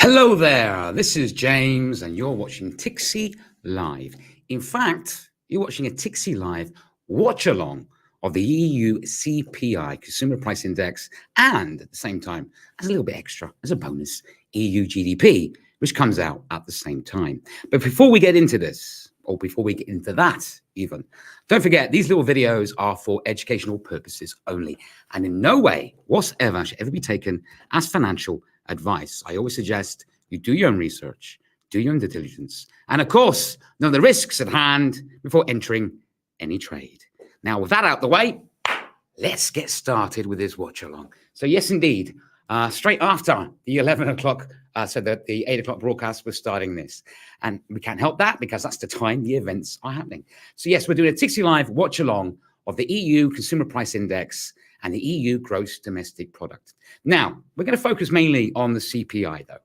Hello there, this is James and you're watching tixee Live. In fact, you're watching a tixee Live watch-along of the EU CPI, Consumer Price Index, and at the same time, as a little bit extra, as a bonus, EU GDP, which comes out at the same time. But before we get into this, or before we get into that even, don't forget, these little videos are for educational purposes only, and in no way whatsoever should ever be taken as financial advice. I always suggest you do your own research, do your own due diligence, and of course, know the risks at hand before entering any trade. Now, with that out the way, let's get started with this watch along. So yes, indeed, straight after the 11 o'clock, so that the 8 o'clock broadcast, we're starting this. And we can't help that because that's the time the events are happening. So yes, we're doing a tixee Live watch along of the EU Consumer Price Index and the EU Gross Domestic Product. Now, we're going to focus mainly on the CPI, though,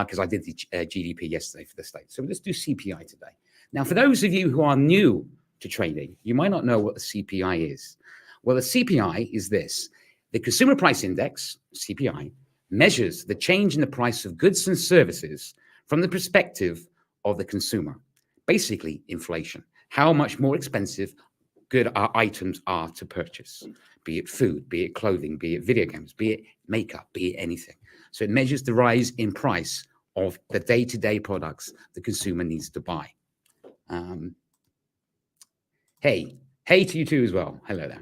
because I did the GDP yesterday for the States. So let's do CPI today. Now, for those of you who are new to trading, you might not know what the CPI is. Well, the CPI is this. The Consumer Price Index, CPI, measures the change in the price of goods and services from the perspective of the consumer. Basically, inflation. How much more expensive good items are to purchase, be it food, be it clothing, be it video games, be it makeup, be it anything. So it measures the rise in price of the day-to-day products the consumer needs to buy. Hey to you too as well. Hello there.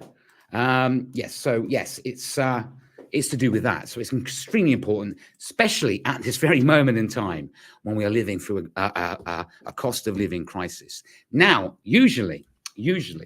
Yes, it's to do with that. So it's extremely important, especially at this very moment in time when we are living through a cost of living crisis. Now, usually,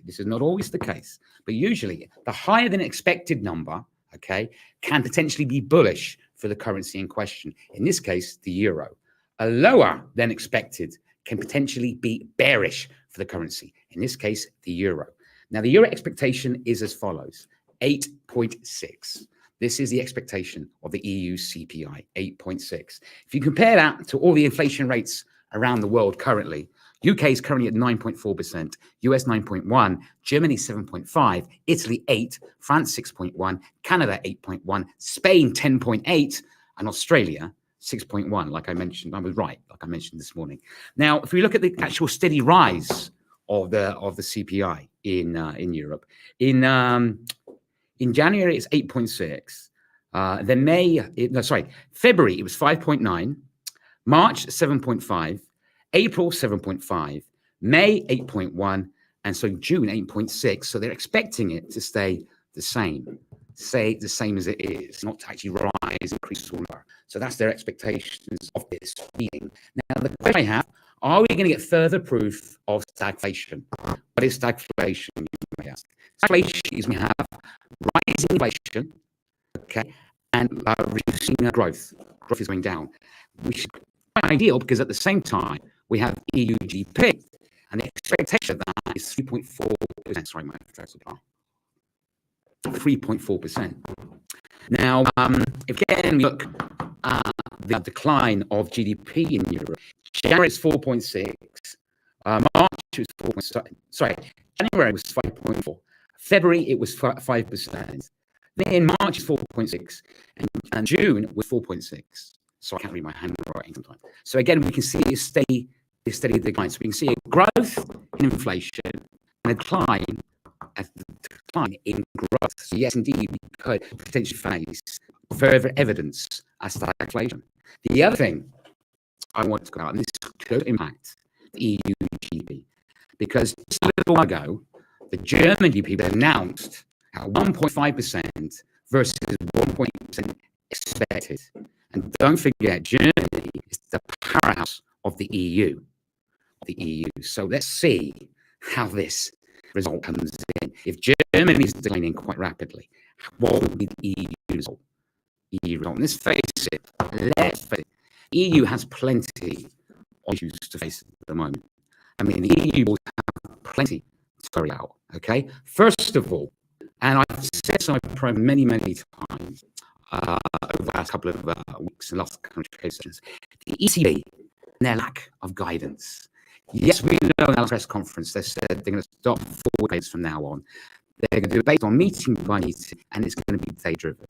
this is not always the case, but usually the higher than expected number, okay, can potentially be bullish for the currency in question. In this case, the euro. A lower than expected can potentially be bearish for the currency. In this case, the euro. Now, the euro expectation is as follows, 8.6. This is the expectation of the EU CPI, 8.6. If you compare that to all the inflation rates around the world currently, UK is currently at 9.4%, US 9.1, Germany 7.5, Italy 8, France 6.1, Canada 8.1, Spain 10.8, and Australia 6.1. Like I mentioned, I was right, like I mentioned this morning. Now, if we look at the actual steady rise of the CPI in Europe, in January it's 8.6. Then February it was 5.9, March 7.5. April 7.5, May 8.1, and so June 8.6. So they're expecting it to stay the same as it is, not to actually rise, increase, or lower. So that's their expectations of this meeting. Now, the question I have, are we going to get further proof of stagflation? What is stagflation, you may ask? Stagflation is we have rising inflation, okay, and reducing growth. Growth is going down, which is quite ideal because at the same time, we have EU GDP, and the expectation of that is 3.4%. Sorry, my address is 3.4%. Now, if again we look at the decline of GDP in Europe, January is 4.6, March was 4.7. Sorry, January was 5.4, February it was 5%. Then in March is 4.6, and June was 4.6. So I can't read my handwriting sometimes. So again, we can see a steady decline. So we can see a growth in inflation and a decline in growth. So yes, indeed, we could potentially face further evidence as to inflation. The other thing I want to go out, and this could impact the EU GDP, because just a little while ago, the German GDP announced at 1.5% versus 1.8% expected. And don't forget, Germany is the powerhouse of the EU. So let's see how this result comes in. If Germany is declining quite rapidly, what will be the EU result? And let's face it, EU has plenty of issues to face at the moment. I mean, the EU will have plenty to carry out, okay? First of all, and I've said so many times over the last couple of weeks and last couple of occasions, the ECB and their lack of guidance. Yes, we know in our press conference they said they're going to stop forward payments from now on. They're going to do it based on meeting by meeting, and it's going to be data-driven.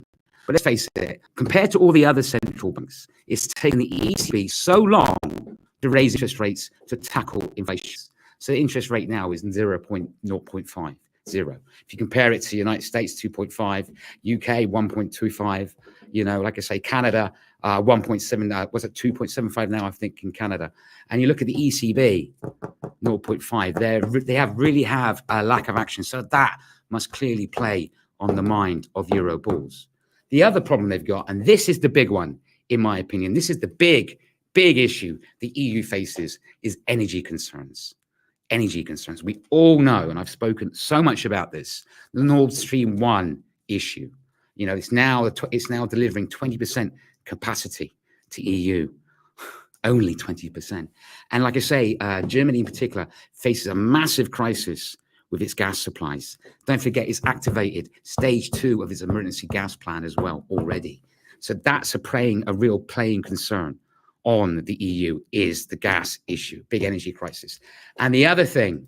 But let's face it, compared to all the other central banks, it's taken the ECB so long to raise interest rates to tackle inflation. So the interest rate now is 0.50. If you compare it to the United States, 2.5, UK, 1.25, like I say, Canada, 1.7, was it 2.75 now, I think, in Canada. And you look at the ECB, 0.5, they really have a lack of action. So that must clearly play on the mind of Euro bulls. The other problem they've got, and this is the big one, in my opinion, this is the big issue the EU faces, is energy concerns. We all know, and I've spoken so much about this, the Nord Stream 1 issue. It's now delivering 20% capacity to EU, only 20%. And like I say, Germany in particular faces a massive crisis with its gas supplies. Don't forget, it's activated stage 2 of its emergency gas plan as well already. So that's a real playing concern on the EU, is the gas issue, big energy crisis. And the other thing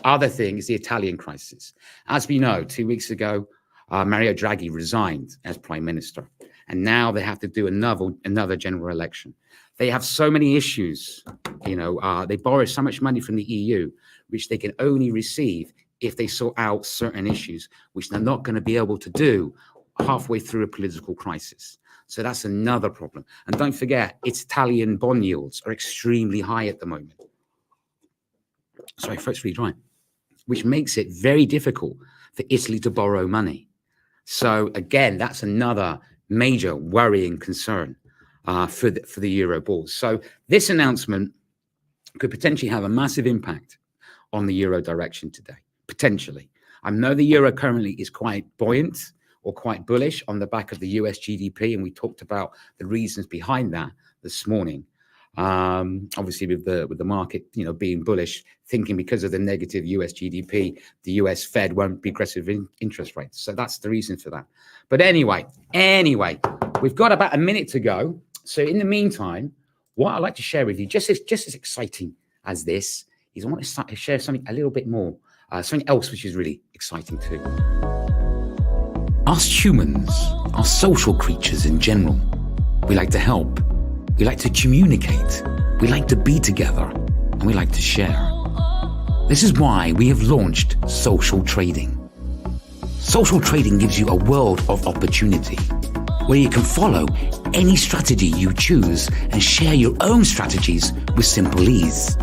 is the Italian crisis. As we know, 2 weeks ago, Mario Draghi resigned as prime minister, and now they have to do another general election. They have so many issues. They borrow so much money from the EU, which they can only receive if they sort out certain issues, which they're not going to be able to do halfway through a political crisis. So that's another problem. And don't forget, Italian bond yields are extremely high at the moment. Sorry, throat's really dry. Which makes it very difficult for Italy to borrow money. So again, that's another major worrying concern for the Euro bulls. So this announcement could potentially have a massive impact on the Euro direction today, potentially. I know the Euro currently is quite buoyant or quite bullish on the back of the US GDP, and we talked about the reasons behind that this morning. Obviously, with the market, being bullish, thinking because of the negative US GDP, the US Fed won't be aggressive in interest rates. So that's the reason for that. But anyway, we've got about a minute to go. So in the meantime, what I'd like to share with you, just as exciting as this, is I want to start to share something a little bit more, something else which is really exciting too. Us humans are social creatures in general. We like to help. We like to communicate. We like to be together. And we like to share. This is why we have launched social trading. Social trading gives you a world of opportunity where you can follow any strategy you choose and share your own strategies with simple ease.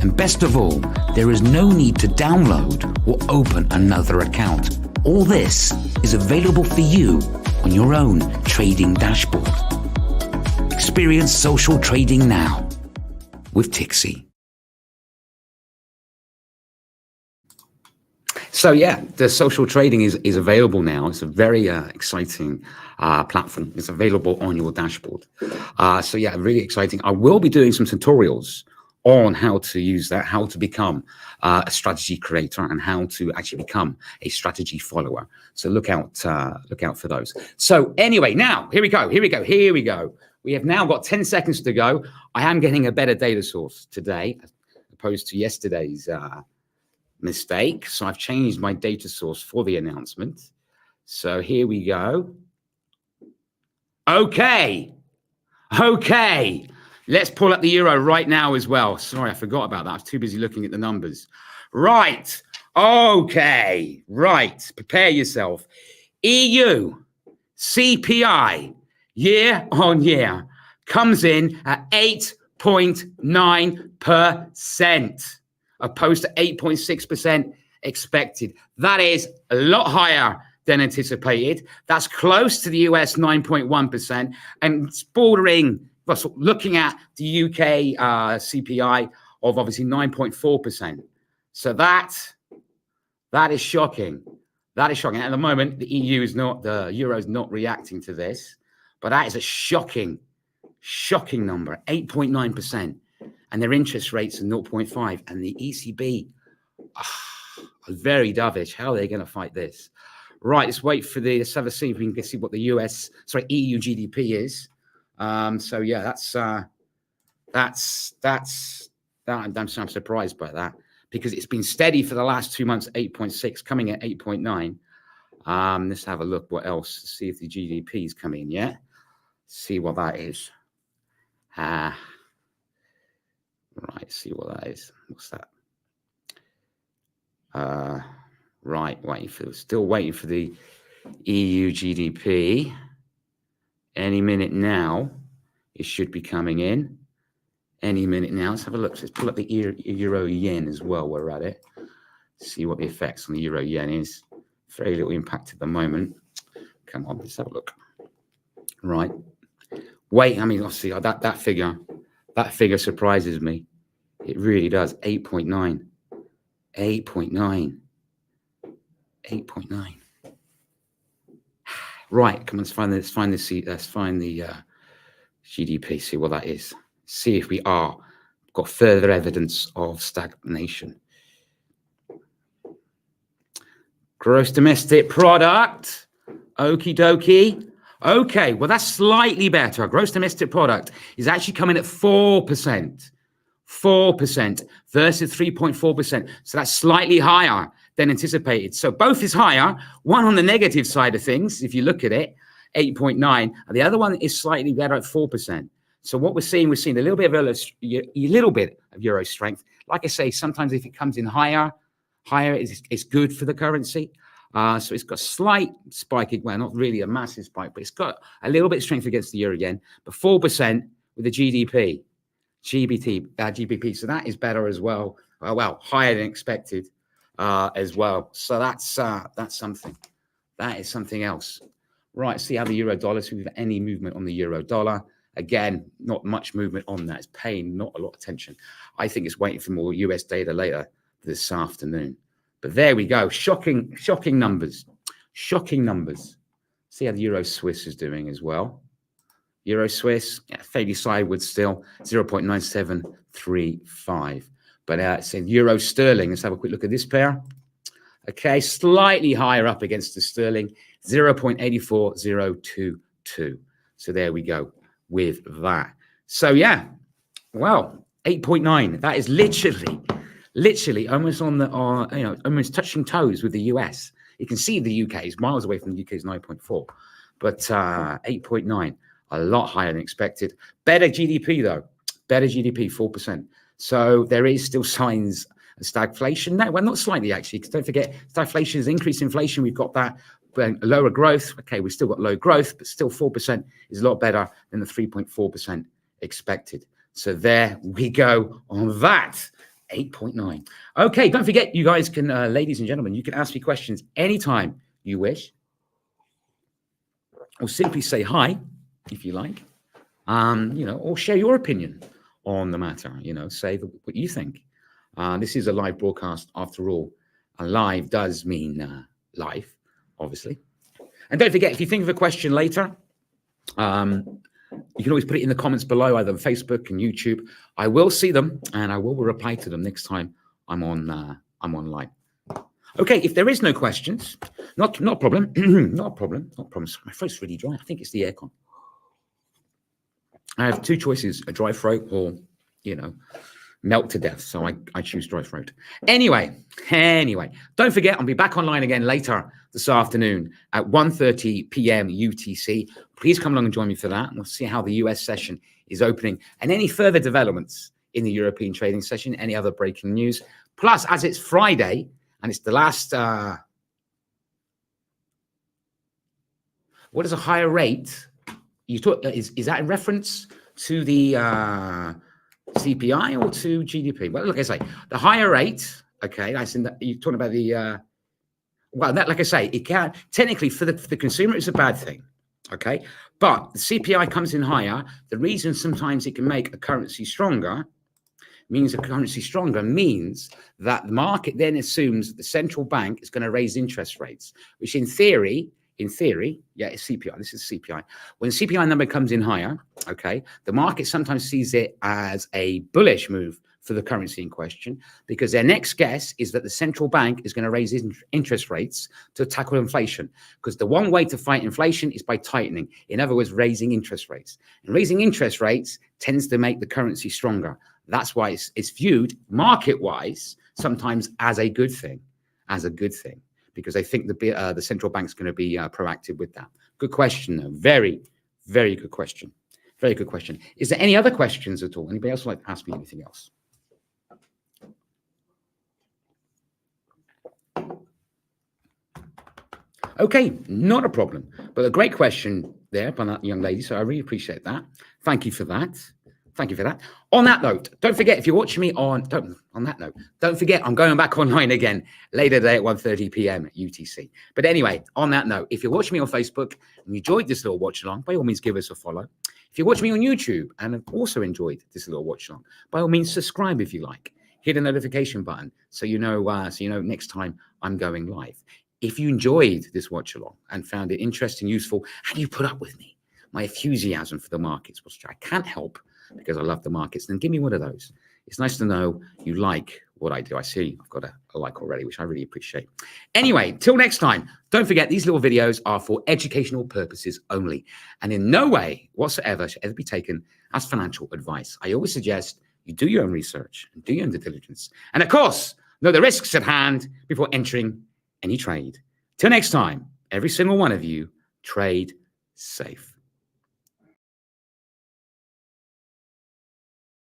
And best of all, there is no need to download or open another account. All this is available for you on your own trading dashboard. Experience social trading now with tixee. So yeah, the social trading is available now. It's a very exciting platform. It's available on your dashboard. So yeah, really exciting. I will be doing some tutorials on how to use that, how to become a strategy creator, and how to actually become a strategy follower. So look out for those. So anyway, now here we go. We have now got 10 seconds to go. I am getting a better data source today, as opposed to yesterday's mistake. So I've changed my data source for the announcement. So here we go. Okay. Let's pull up the euro right now as well. Sorry, I forgot about that. I was too busy looking at the numbers. Right. Okay. Right. Prepare yourself. EU CPI year on year comes in at 8.9%, opposed to 8.6% expected. That is a lot higher than anticipated. That's close to the US 9.1%, and it's bordering, looking at the UK CPI of obviously 9.4%. So that is shocking. That is shocking. At the moment, the EU is not, the euro is not reacting to this, but that is a shocking number, 8.9%. And their interest rates are 0.5. And the ECB are very dovish. How are they going to fight this? Right, let's wait for let's have a see if we can see what the EU GDP is. So yeah, I'm surprised by that, because it's been steady for the last 2 months, 8.6, coming at 8.9. Let's have a look what else, see if the GDP is coming in yet. See what that is. Right, see what that is. What's that? Right, still waiting for the EU GDP. Any minute now, it should be coming in. Any minute now. Let's have a look. Let's pull up the euro yen as well. We're at it. See what the effects on the euro yen is. Very little impact at the moment. Come on, let's have a look. Right. Wait, I mean, obviously that figure surprises me. It really does. 8.9. 8.9. 8.9. Right, come on, let's find the GDP, see what that is. See if we got further evidence of stagnation. Gross domestic product. Okie dokie. Okay, well, that's slightly better. Gross domestic product is actually coming at 4%. 4% versus 3.4%. So that's slightly higher than anticipated. So both is higher. One on the negative side of things, if you look at it, 8.9, and the other one is slightly better at 4%. So what we're seeing a little bit of euro strength. Like I say, sometimes if it comes in higher is good for the currency. So it's got a slight spike, well, not really a massive spike, but it's got a little bit of strength against the euro yen, but 4% with the GBP. So that is better as well. Well, higher than expected as well. So that's something. That is something else. Right, see how the euro dollar, so we've got any movement on the euro dollar. Again, not much movement on that. It's paying not a lot of attention. I think it's waiting for more US data later this afternoon. But there we go. Shocking numbers. Shocking numbers. See how the euro Swiss is doing as well. Euro Swiss, fairly sideways still, 0.9735. But it's in euro sterling. Let's have a quick look at this pair. Okay, slightly higher up against the sterling, 0.84022. So there we go with that. So yeah, well, 8.9. That is literally almost on the almost touching toes with the US. You can see the UK is miles away from the UK's 9.4, but 8.9, a lot higher than expected. Better GDP though, better GDP, 4%. So there is still signs of stagflation. No, well, not slightly actually, because don't forget, stagflation is increased inflation. We've got that, lower growth. Okay, we've still got low growth, but still 4% is a lot better than the 3.4% expected. So there we go on that. 8.9. Okay, don't forget, you guys can, ladies and gentlemen, you can ask me questions anytime you wish, or simply say hi if you like, or share your opinion on the matter. Say what you think. This is a live broadcast after all, and live does mean live, obviously. And don't forget, if you think of a question later, you can always put it in the comments below, either on Facebook and YouTube. I will see them and I will reply to them next time I'm online. Okay, if there is no questions, not a problem, not a problem. My throat's really dry. I think it's the aircon. I have two choices: a dry throat or, melt to death. So I choose dry throat. Anyway, don't forget, I'll be back online again later this afternoon at 1:30 p.m. UTC. Please come along and join me for that. And we'll see how the US session is opening and any further developments in the European trading session, any other breaking news. Plus, as it's Friday and it's the last, what is a higher rate? You talk, is that in reference to the CPI or to GDP? Well, like I say, the higher rate Okay, that's you're talking about the well, that, like I say, it can technically for the consumer, it's a bad thing. Okay, but the CPI comes in higher. The reason sometimes it can make a currency stronger means that the market then assumes that the central bank is going to raise interest rates, which in theory, yeah, it's CPI. This is CPI. When the CPI number comes in higher, okay, the market sometimes sees it as a bullish move for the currency in question, because their next guess is that the central bank is going to raise interest rates to tackle inflation. Because the one way to fight inflation is by tightening. In other words, raising interest rates. And raising interest rates tends to make the currency stronger. That's why it's viewed market-wise sometimes as a good thing, because they think the central bank's going to be proactive with that. Good question, though. Very, very good question. Very good question. Is there any other questions at all? Anybody else would like to ask me anything else? Okay, not a problem. But a great question there by that young lady. So I really appreciate that. Thank you for that. Thank you for that. On that note, don't forget, if you're watching me don't forget, I'm going back online again later today at 1:30 p.m. UTC. But anyway, on that note, if you're watching me on Facebook and you enjoyed this little watch along, by all means, give us a follow. If you're watching me on YouTube and have also enjoyed this little watch along, by all means, subscribe if you like. Hit the notification button so you know next time I'm going live. If you enjoyed this watch along and found it interesting, useful, and you put up with me, my enthusiasm for the markets, which I can't help because I love the markets, then give me one of those. It's nice to know you like what I do. I see I've got a like already, which I really appreciate. Anyway, till next time, don't forget these little videos are for educational purposes only, and in no way whatsoever should ever be taken as financial advice. I always suggest you do your own research and do your own due diligence. And of course, know the risks at hand before entering any trade. Till next time, every single one of you, trade safe.